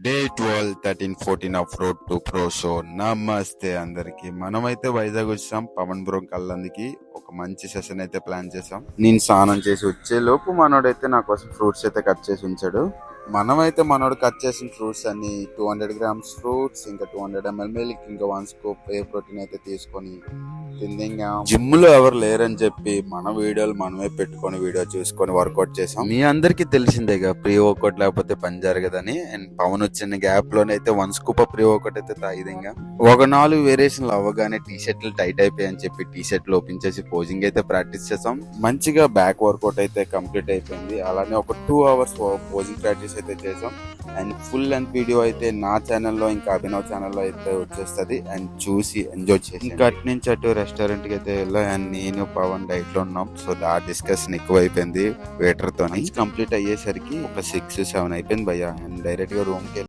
Day 12, 13, 14 of road to pro show. నమస్తే అందరికి. మనమైతే వైజాగ్ వచ్చాం పవన్ బ్రో కళ్ళందుకి. ఒక మంచి సెషన్ అయితే ప్లాన్ చేసాం. నేను స్నానం చేసి వచ్చే లోపు మనోడైతే నా కోసం ఫ్రూట్స్ అయితే కట్ చేసి ఉంచాడు. మనోడు కట్ చేసిన ఫ్రూట్స్ అన్ని 200 grams ఫ్రూట్స్, ఇంకా 200 ml మిల్క్, ఇంకా 1 scoop ఏ ప్రోటీన్ అయితే తీసుకొని తిందిగా. జిమ్ లో ఎవరు లేరని చెప్పి మన వీడియోలు మనమే పెట్టుకొని వీడియో చూసుకొని వర్కౌట్ చేసాం. మీ అందరికి తెలిసిందేగా ప్రీ వర్కౌట్ లేకపోతే పని జరగదని. అండ్ పవన్ వచ్చిన గ్యాప్ లోనైతే 1 scoop ప్రీ వర్కౌట్ అయితే తాగిదిగా. ఒక 4 వేరియేషన్లు అవ్వగానే టీ షర్ట్లు టైట్ అయిపోయాయని చెప్పి టీ షర్ట్లు ఓపెన్ చేసి పోజింగ్ అయితే ప్రాక్టీస్ చేసాం. మంచిగా బ్యాక్ వర్కౌట్ అయితే కంప్లీట్ అయిపోయింది. అలానే ఒక 2 hours పోజింగ్ ప్రాక్టీస్ అయితే చేసాం. అండ్ ఫుల్ లెంత్ వీడియో అయితే నా ఛానల్లో ఇంకా అభినవ్ ఛానల్లో అయితే వచ్చేస్తుంది. అండ్ చూసి ఎంజాయ్ చేసి ఇంకా అటు నుంచి అటు రెస్టారెంట్ కి అయితే వెళ్ళా. అండ్ నేను పవన్ డైట్ లో ఉన్నాం. సో ఆ డిస్కషన్ ఎక్కువ అయిపోయింది వేటర్ తో. కంప్లీట్ అయ్యేసరికి ఒక 6-7 అయిపోయింది భయ్యా. అండ్ డైరెక్ట్ గా రూమ్ కి